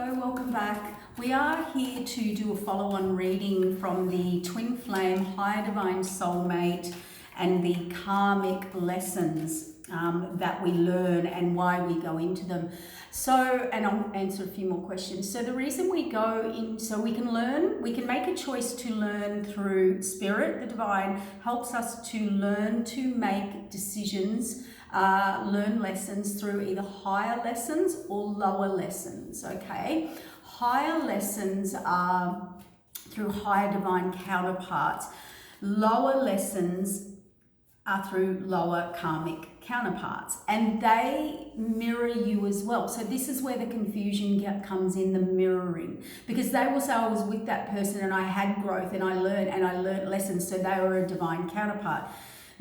Hello, welcome back. We are here to do a follow-on reading from the Twin Flame, Higher Divine Soulmate, and the karmic lessons that we learn and why we go into them. So, and I'll answer a few more questions. So the reason we go in, so we can learn, we can make a choice to learn through Spirit. The Divine helps us to learn to make decisions, learn lessons through either higher lessons or lower lessons, okay? Higher lessons are through higher divine counterparts. Lower lessons are through lower karmic counterparts, and they mirror you as well. So this is where the confusion comes in, the mirroring, because they will say, I was with that person and I had growth and I learned lessons, so they were a divine counterpart.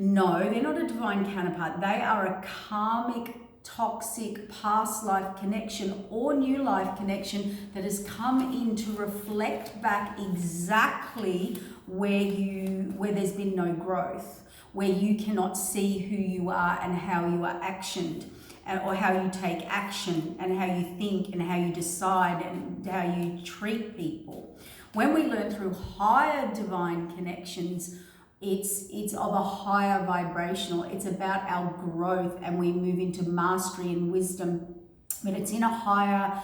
No, they're not a divine counterpart. They are a karmic, toxic past life connection or new life connection that has come in to reflect back exactly where there's been no growth, where you cannot see who you are and how you are actioned, or how you take action and how you think and how you decide and how you treat people. When we learn through higher divine connections, it's of a higher vibrational. It's about our growth, and we move into mastery and wisdom, but it's in a higher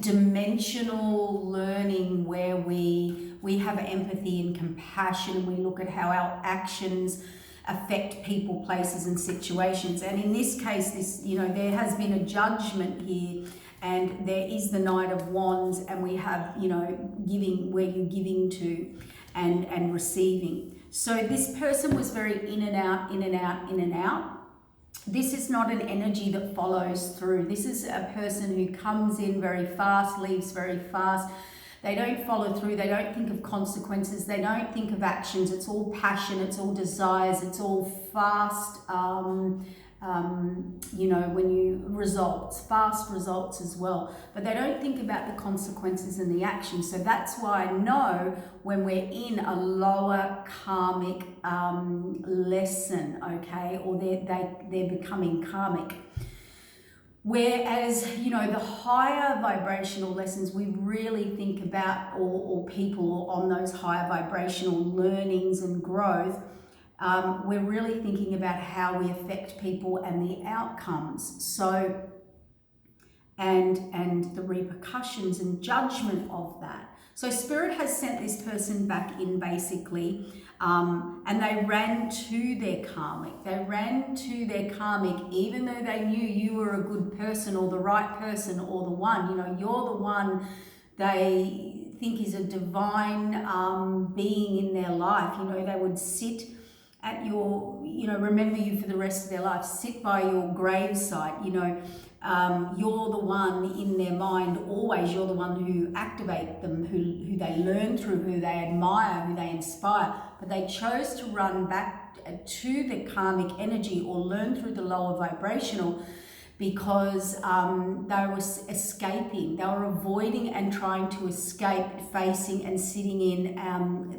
dimensional learning where we have empathy and compassion, and we look at how our actions affect people, places and situations. And in this case, there has been a judgment here, and there is the Knight of Wands, and we have, giving, where you're giving to and receiving. So this person was very in and out, in and out, in and out. This is not an energy that follows through. This is a person who comes in very fast, leaves very fast. They don't follow through. They don't think of consequences. They don't think of actions. It's all passion. It's all desires. It's all fast, fast results as well. But they don't think about the consequences and the action. So that's why I know when we're in a lower karmic lesson, okay, or they're becoming karmic. Whereas, the higher vibrational lessons, we really think about, or people on those higher vibrational learnings and growth, we're really thinking about how we affect people and the outcomes. So, and the repercussions and judgment of that. So Spirit has sent this person back in basically, and they ran to their karmic. They ran to their karmic even though they knew you were a good person or the right person or the one. You're the one they think is a divine being in their life. They would sit at your, remember you for the rest of their life, sit by your gravesite, you're the one in their mind always. You're the one who activate them, who they learn through, who they admire, who they inspire. But they chose to run back to the karmic energy or learn through the lower vibrational because they were escaping. They were avoiding and trying to escape facing and sitting in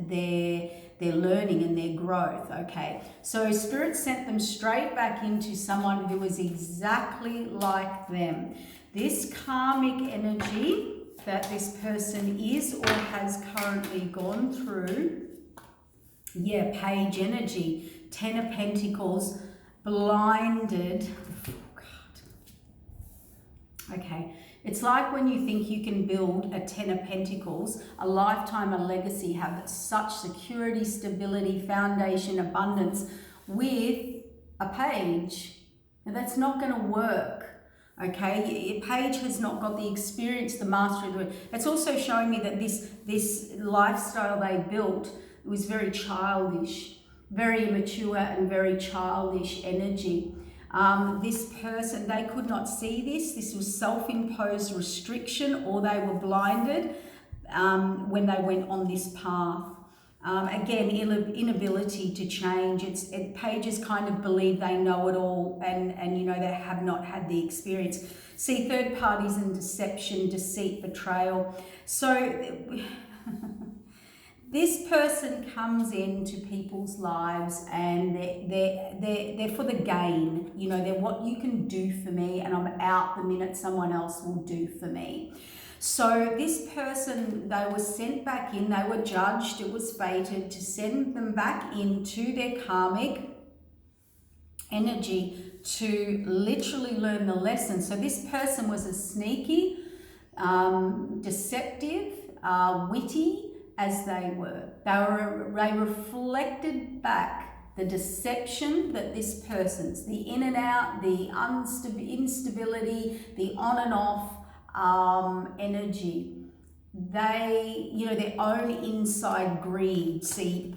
their learning and their growth, okay? So Spirit sent them straight back into someone who was exactly like them. This karmic energy that this person is or has currently gone through, Page energy, 10 of Pentacles, blinded. Oh, God. Okay. It's like when you think you can build a 10 of Pentacles, a lifetime, a legacy, have such security, stability, foundation, abundance with a page. Now that's not going to work, okay? A page has not got the experience, the mastery. It's also showing me that this lifestyle they built was very childish, very immature and very childish energy. This person, they could not see this. This was self-imposed restriction, or they were blinded when they went on this path. Again, inability to change. Pages kind of believe they know it all, and they have not had the experience. See, third parties and deception, deceit, betrayal. So This person comes into people's lives and they're for the gain. You know, they're what you can do for me, and I'm out the minute someone else will do for me. So this person, they were sent back in, they were judged, it was fated to send them back into their karmic energy to literally learn the lesson. So this person was as sneaky, deceptive, witty as they were. They reflected back the deception that this person's, the in and out, the instability, the on and off energy. They, you know, their own inside greed. See,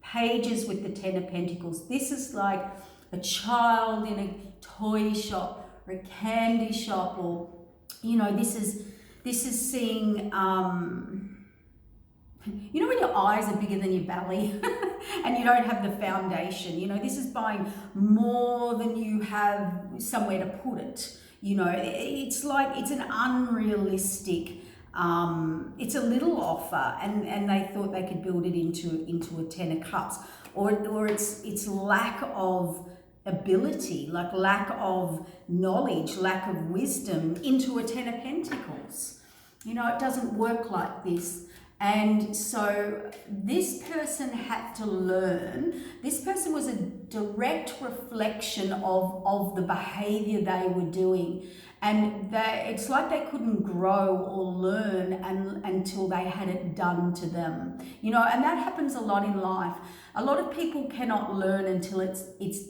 pages with the Ten of Pentacles. This is like a child in a toy shop or a candy shop, or, you know, this is seeing, you know, when your eyes are bigger than your belly and you don't have the foundation, you know, this is buying more than you have somewhere to put it. You know, it's like, it's an unrealistic, it's a little offer, and they thought they could build it into a Ten of Cups, or it's lack of ability, like lack of knowledge, lack of wisdom into a Ten of Pentacles. You know, it doesn't work like this. And so this person had to learn. This person was a direct reflection of the behavior they were doing. And it's like they couldn't grow or learn until they had it done to them. You know, and that happens a lot in life. A lot of people cannot learn until it's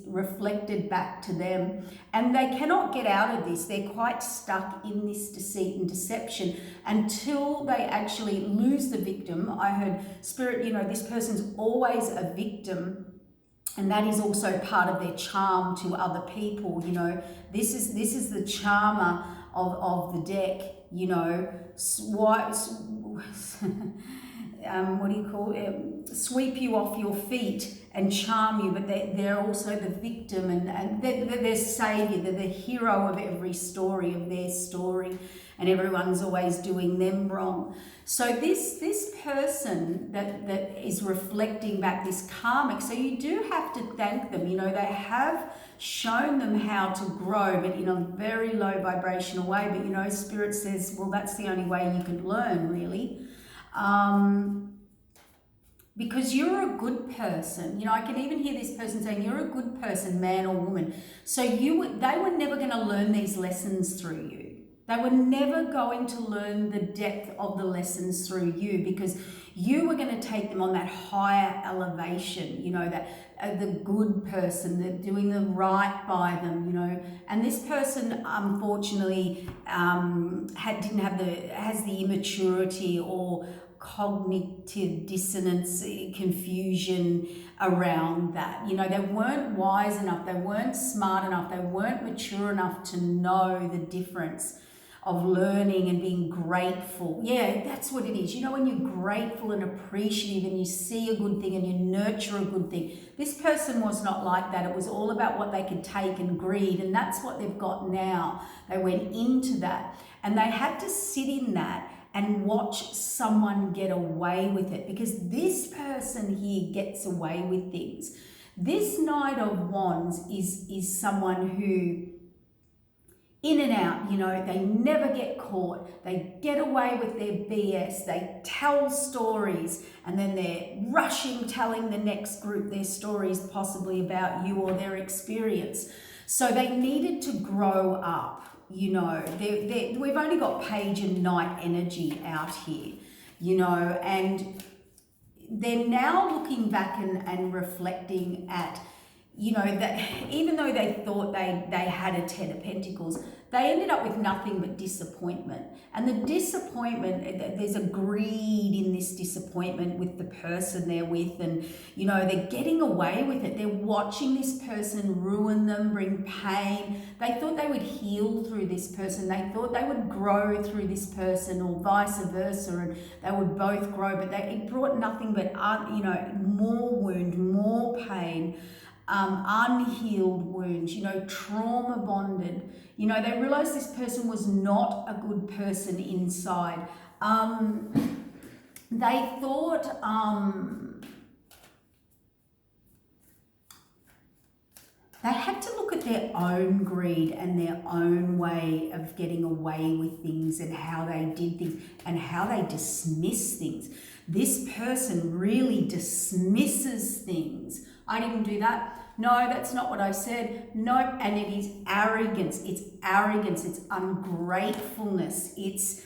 reflected back to them. And they cannot get out of this. They're quite stuck in this deceit and deception until they actually lose the victim. I heard Spirit, you know, this person's always a victim. And that is also part of their charm to other people. You know, this is the charmer of the deck. You know, what do you call it? Sweep you off your feet and charm you, but they're also the victim, and they're savior. They're the hero of every story, of their story, and everyone's always doing them wrong. So this person that is reflecting back this karmic, so you do have to thank them. You know, they have shown them how to grow, but in a very low vibrational way. But, you know, Spirit says, well, that's the only way you can learn, really. Because you're a good person. You know, I can even hear this person saying, you're a good person, man or woman. So they were never going to learn these lessons through you. They were never going to learn the depth of the lessons through you, because you were going to take them on that higher elevation, you know, that the good person, that doing the right by them, you know. And this person, unfortunately, has the immaturity or cognitive dissonance, confusion around that. You know, they weren't wise enough, they weren't smart enough, they weren't mature enough to know the difference of learning and being grateful. Yeah, that's what it is. You know, when you're grateful and appreciative and you see a good thing and you nurture a good thing. This person was not like that. It was all about what they could take and greed, and that's what they've got now. They went into that and they had to sit in that and watch someone get away with it, because this person here gets away with things. This Knight of Wands is someone who, in and out, you know, they never get caught. They get away with their BS. They tell stories and then they're rushing telling the next group their stories, possibly about you or their experience. So they needed to grow up. You know, we've only got Page and Knight energy out here, you know, and they're now looking back and reflecting at, you know, that even though they thought they had a Ten of Pentacles, they ended up with nothing but disappointment. And the disappointment, there's a greed in this disappointment with the person they're with, and, you know, they're getting away with it. They're watching this person ruin them, bring pain. They thought they would heal through this person. They thought they would grow through this person, or vice versa, and they would both grow, but it brought nothing but, you know, more wound, more pain. Unhealed wounds, you know, trauma bonded. You know, they realized this person was not a good person inside. they thought they had to look at their own greed and their own way of getting away with things and how they did things and how they dismiss things. This person really dismisses things. I didn't do that. No, that's not what I said. Nope. And it is arrogance. It's arrogance. It's ungratefulness. It's,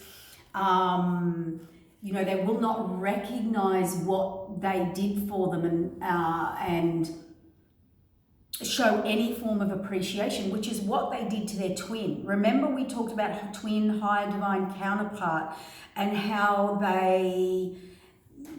you know, they will not recognize what they did for them and show any form of appreciation, which is what they did to their twin. Remember, we talked about her twin higher divine counterpart and how they,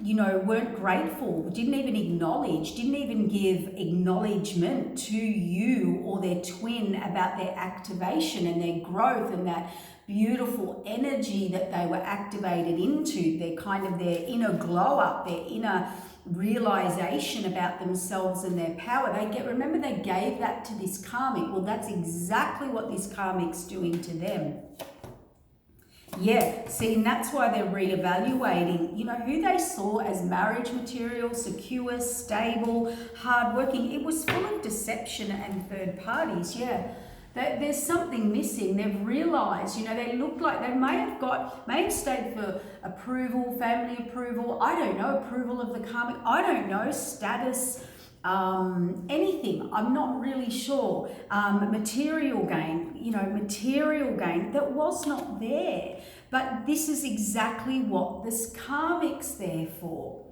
you know, weren't grateful, didn't even acknowledge, didn't even give acknowledgement to you or their twin about their activation and their growth and that beautiful energy that they were activated into, their kind of their inner glow up, their inner realization about themselves and their power. Remember, they gave that to this karmic. Well, that's exactly what this karmic's doing to them. Yeah, see, and that's why they're reevaluating, you know, who they saw as marriage material, secure, stable, hardworking. It was full of deception and third parties, yeah. There's something missing. They've realized, you know, they look like they may have stayed for approval, family approval, I don't know, approval of the karmic, I don't know, status, anything, I'm not really sure. Material gain, you know, material gain that was not there. But this is exactly what this karmic's there for.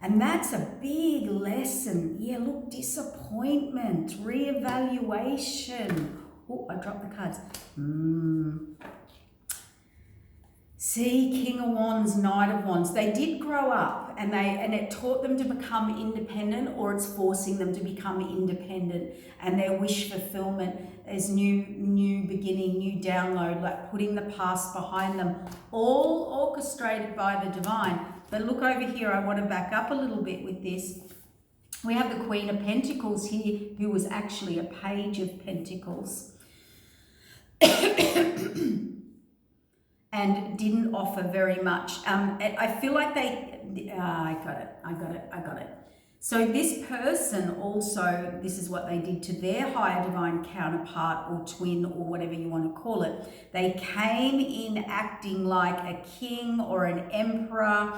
And that's a big lesson. Yeah, look, disappointment, reevaluation. Oh, I dropped the cards. See, King of Wands, Knight of Wands. They did grow up and it taught them to become independent, or it's forcing them to become independent, and their wish fulfillment is new beginning, new download, like putting the past behind them, all orchestrated by the divine. But look over here, I want to back up a little bit with this. We have the Queen of Pentacles here, who was actually a Page of Pentacles. And didn't offer very much. I feel like I got it. So this person also, this is what they did to their higher divine counterpart or twin or whatever you want to call it. They came in acting like a king or an emperor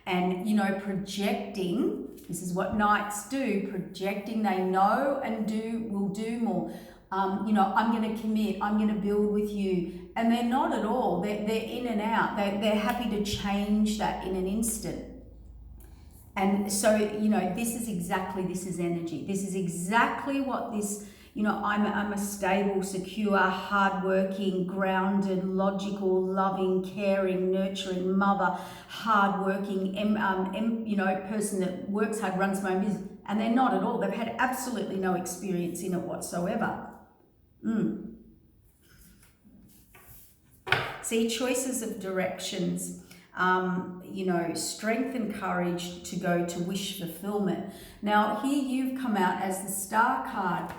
and, you know, projecting. This is what knights do, projecting. They know and will do more. You know, I'm going to commit, I'm going to build with you. And they're not at all. They're in and out. They're happy to change that in an instant. And so, you know, this is energy. This is exactly what this, you know, I'm a stable, secure, hardworking, grounded, logical, loving, caring, nurturing mother, hardworking, you know, person that works hard, runs my own business. And they're not at all. They've had absolutely no experience in it whatsoever. See, choices of directions, you know, strength and courage to go to wish fulfillment. Now, here you've come out as the Star card,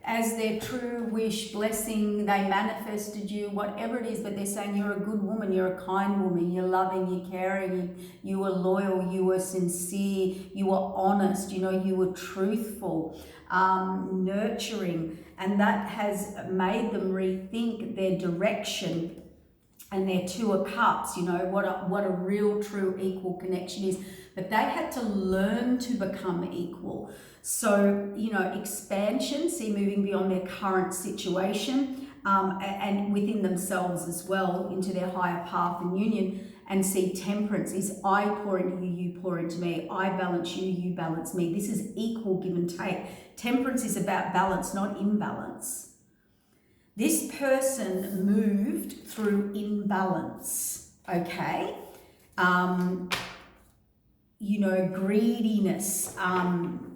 as their true wish, blessing, they manifested you, whatever it is, but they're saying you're a good woman, you're a kind woman, you're loving, you're caring, you were loyal, you were sincere, you were honest, you know, you were truthful, nurturing, and that has made them rethink their direction and their Two of Cups, you know, what a real, true, equal connection is. But they had to learn to become equal. So, you know, expansion, see, moving beyond their current situation and within themselves as well, into their higher path and union. And see, temperance is I pour into you, you pour into me. I balance you, you balance me. This is equal give and take. Temperance is about balance, not imbalance. This person moved through imbalance, okay? You know, greediness,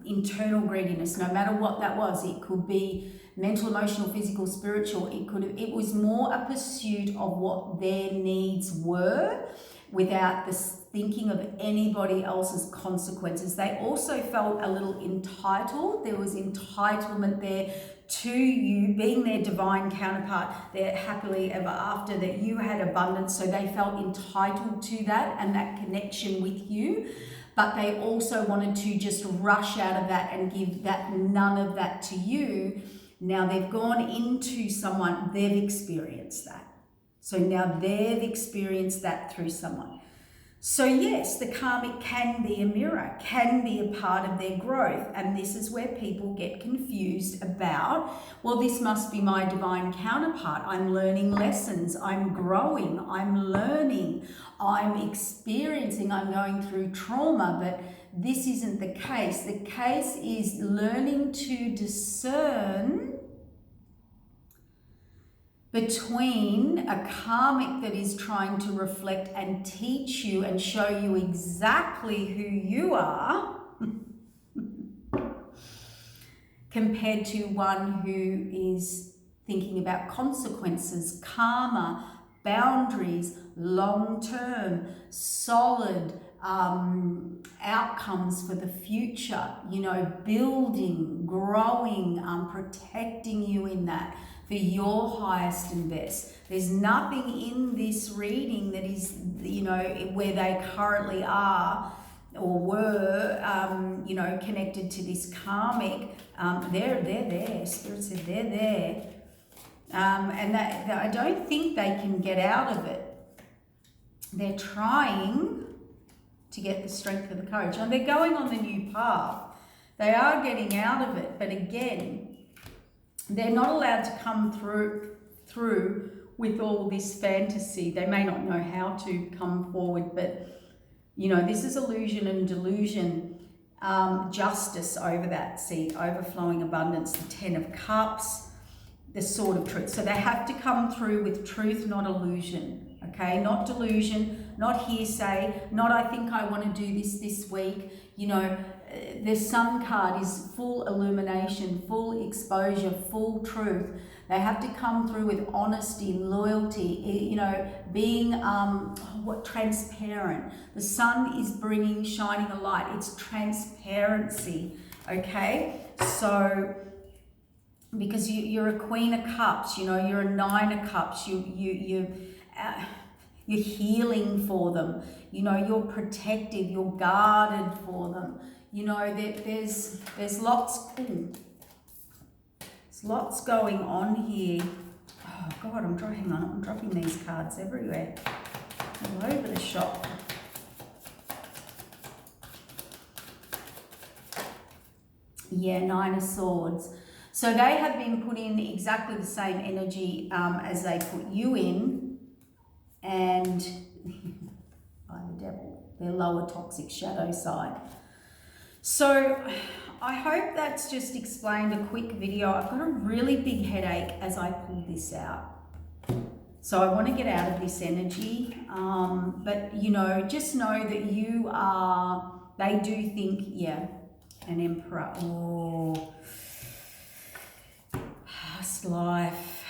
internal greediness, no matter what that was. It could be mental, emotional, physical, spiritual. It was more a pursuit of what their needs were without the thinking of anybody else's consequences. They also felt a little entitled. There was entitlement there to you, being their divine counterpart, they're happily ever after, that you had abundance, so they felt entitled to that and that connection with you, but they also wanted to just rush out of that and give that none of that to you. Now they've gone into someone, they've experienced that. So now they've experienced that through someone. So yes, the karmic can be a mirror, can be a part of their growth. And this is where people get confused about, well, this must be my divine counterpart. I'm learning lessons, I'm growing, I'm learning, I'm experiencing, I'm going through trauma, but this isn't the case. The case is learning to discern between a karmic that is trying to reflect and teach you and show you exactly who you are compared to one who is thinking about consequences, karma, boundaries, long-term, solid outcomes for the future, you know, building, growing, protecting you in that for your highest and best. There's nothing in this reading that is, you know, where they currently are or were, you know, connected to this karmic. They're there. Spirit said they're there. And that I don't think they can get out of it. They're trying to get the strength of the courage. And they're going on the new path. They are getting out of it. But again, they're not allowed to come through with all this fantasy. They may not know how to come forward, but, you know, this is illusion and delusion. Justice over that. See, overflowing abundance, the 10 of Cups, the Sword of Truth. So they have to come through with truth, not illusion. Okay, not delusion, not hearsay, not I think I want to do this week. You know, the Sun card is full illumination, full exposure, full truth. They have to come through with honesty, loyalty, you know, being transparent. The Sun is bringing, shining a light. It's transparency, okay? So, because you're a Queen of Cups, you know, you're a Nine of Cups, you're healing for them, you know, you're protective, you're guarded for them, you know, there's lots, there's lots going on here. Oh God, I'm dropping these cards everywhere, all over the shop. Yeah, Nine of Swords. So they have been put in exactly the same energy as they put you in, and by the devil, their lower toxic shadow side. So I hope that's just explained, a quick video. I've got a really big headache as I pull this out. So I want to get out of this energy, but you know, just know that you are, they do think, yeah, an Emperor, oh, past life,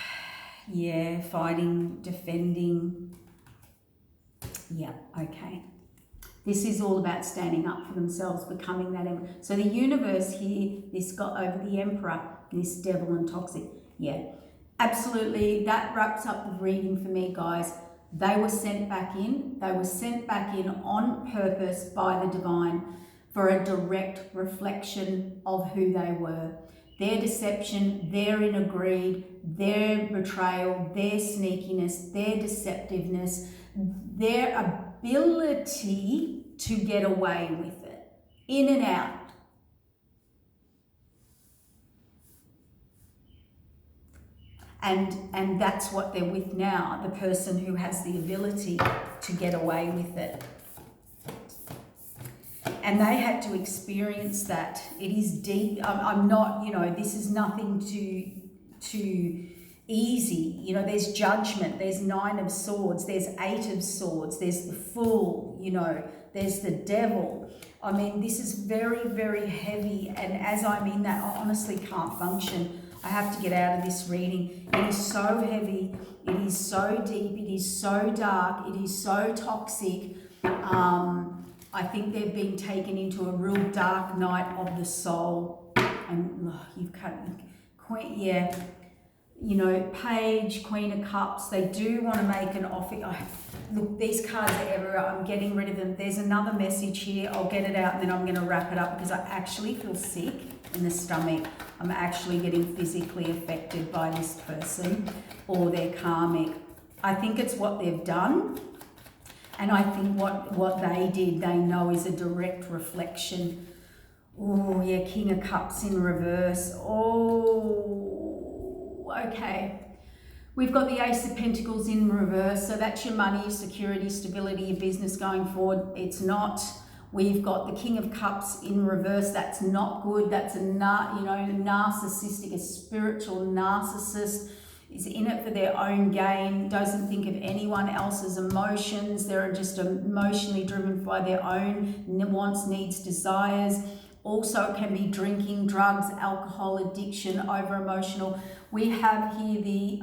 yeah, fighting, defending, yeah, okay. This is all about standing up for themselves, becoming that Emperor. So the universe here, this got over the Emperor, this devil and toxic, yeah. Absolutely, that wraps up the reading for me, guys. They were sent back in. They were sent back in on purpose by the divine for a direct reflection of who they were. Their deception, their inner greed, their betrayal, their sneakiness, their deceptiveness, their ability to get away with it, in and out. And that's what they're with now, the person who has the ability to get away with it. And they had to experience that. It is deep. I'm not, you know, this is nothing too easy. You know, there's judgment, there's Nine of Swords, there's Eight of Swords, there's the Fool, you know, there's the Devil. I mean, this is very, very heavy. And as I'm in that, I honestly can't function. I have to get out of this reading. It is so heavy. It is so deep. It is so dark. It is so toxic. I think they've been taken into a real dark night of the soul. And you've cut Queen, yeah, you know, Page, Queen of Cups, they do want to make an offer. Look, these cards are everywhere. I'm getting rid of them. There's another message here. I'll get it out and then I'm going to wrap it up because I actually feel sick in the stomach. I'm actually getting physically affected by this person or their karmic. I think it's what they've done. And I think what they did, they know is a direct reflection. Oh, yeah, King of Cups in reverse. Oh, okay. We've got the Ace of Pentacles in reverse. So that's your money, your security, stability, your business going forward. It's not. We've got the King of Cups in reverse. That's not good. That's a narcissistic, a spiritual narcissist. Is in it for their own gain, doesn't think of anyone else's emotions. They're just emotionally driven by their own wants, needs, desires. Also can be drinking, drugs, alcohol, addiction, over-emotional. We have here the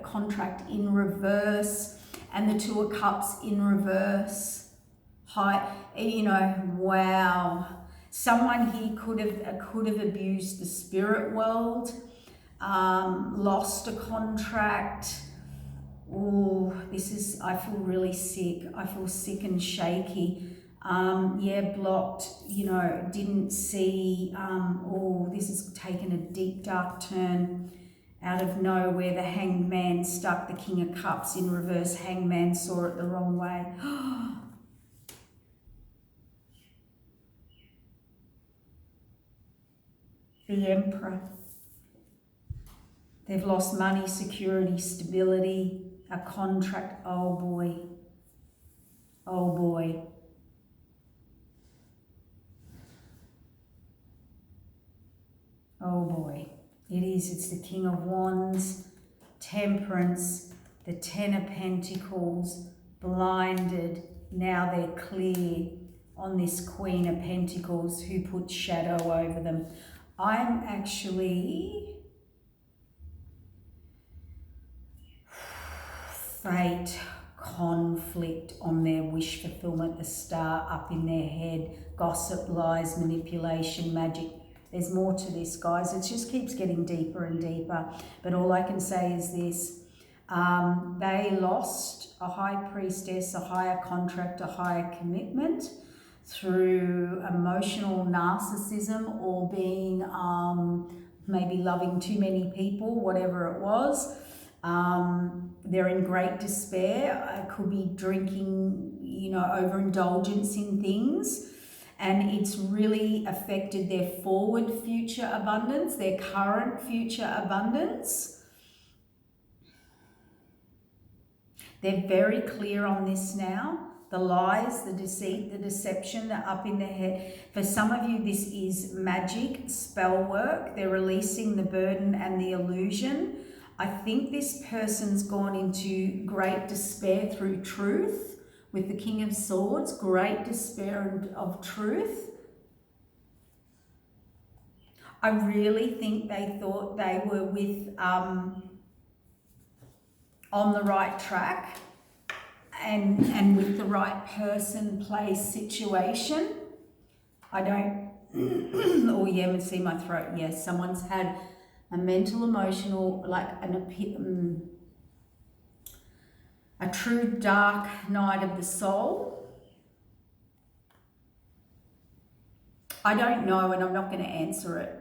contract in reverse and the Two of Cups in reverse. Wow. Someone here could have abused the spirit world. Lost a contract. Oh, I feel really sick. I feel sick and shaky. Blocked, didn't see, this has taken a deep dark turn out of nowhere. The Hanged Man stuck, the King of Cups in reverse. Hanged Man saw it the wrong way. The Emperor. They've lost money, security, stability, a contract. Oh boy. Oh boy. Oh boy. It is. It's the King of Wands, Temperance, the Ten of Pentacles, blinded. Now they're clear on this Queen of Pentacles who put shadow over them. I'm actually... fate, conflict on their wish fulfillment, the star up in their head, gossip, lies, manipulation, magic. There's more to this, guys. It just keeps getting deeper and deeper. But all I can say is this. They lost a high priestess, a higher contract, a higher commitment through emotional narcissism or being maybe loving too many people, whatever it was. They're in great despair. Could be drinking, overindulgence in things. And it's really affected their forward future abundance, their current future abundance. They're very clear on this now. The lies, the deceit, the deception, they're up in their head. For some of you, this is magic, spell work. They're releasing the burden and the illusion. I think this person's gone into great despair through truth with the King of Swords, great despair of truth. I really think they thought they were on the right track and with the right person, place, situation. I don't, see my throat. Yes, someone's had a mental, emotional, a true dark night of the soul. I don't know, and I'm not going to answer it.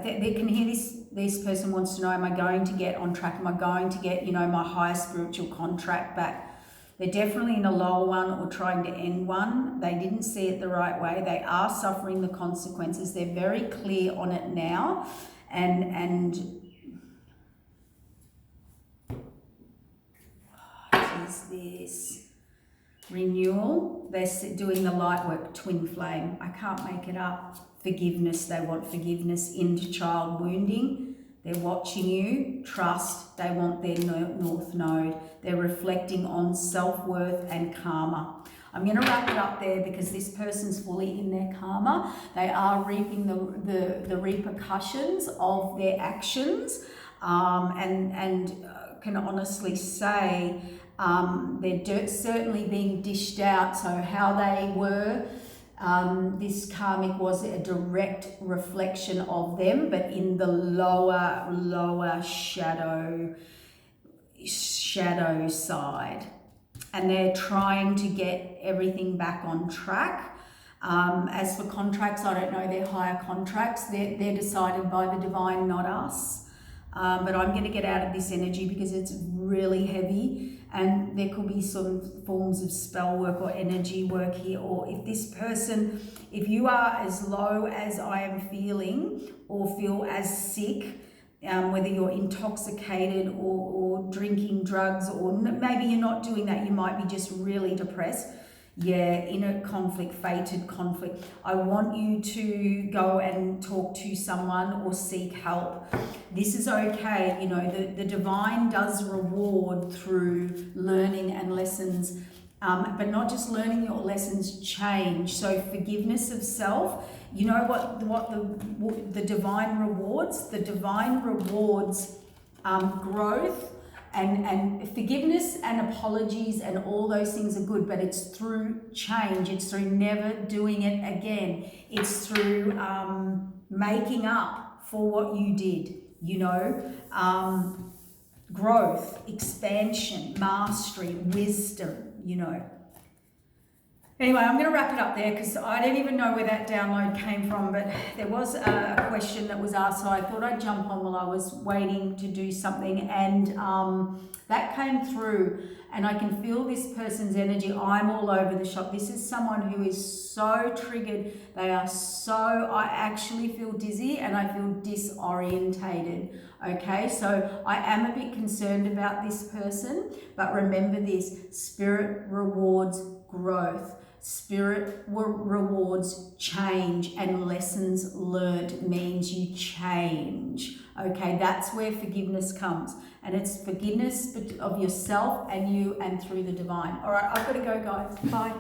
They can hear this person wants to know, am I going to get on track? Am I going to get, my higher spiritual contract back? They're definitely in a low one or trying to end one. They didn't see it the right way. They are suffering the consequences. They're very clear on it now. And what is this? Renewal. They're doing the light work, twin flame. I can't make it up. Forgiveness. They want forgiveness into child wounding. They're watching you. Trust. They want their north node. They're reflecting on self-worth and karma. I'm going to wrap it up there because this person's fully in their karma. They are reaping the repercussions of their actions, and can honestly say they're certainly being dished out. So how they were This karmic was a direct reflection of them, but in the lower shadow side. And they're trying to get everything back on track. As for contracts, I don't know, they're higher contracts. They're decided by the divine, not us. But I'm going to get out of this energy because it's really heavy, and there could be some forms of spell work or energy work here. Or if this person, if you are as low as I am feeling, or feel as sick, whether you're intoxicated or drinking drugs, or maybe you're not doing that, you might be just really depressed. Yeah, inner conflict, fated conflict. I want you to go and talk to someone or seek help. This is okay. You know, the divine does reward through learning and lessons, but not just learning your lessons, change. So forgiveness of self. You know what the divine rewards? The divine rewards growth. And forgiveness and apologies and all those things are good, but it's through change. It's through never doing it again. It's through making up for what you did, you know. Growth, expansion, mastery, wisdom, you know. Anyway, I'm going to wrap it up there because I don't even know where that download came from, but there was a question that was asked, so I thought I'd jump on while I was waiting to do something, and that came through, and I can feel this person's energy. I'm all over the shop. This is someone who is so triggered. They are so, I actually feel dizzy and I feel disorientated. Okay, so I am a bit concerned about this person, but remember this, Spirit rewards growth. Spirit rewards change, and lessons learned means you change. Okay, that's where forgiveness comes. And it's forgiveness of yourself and you and through the divine. All right, I've got to go, guys. Bye.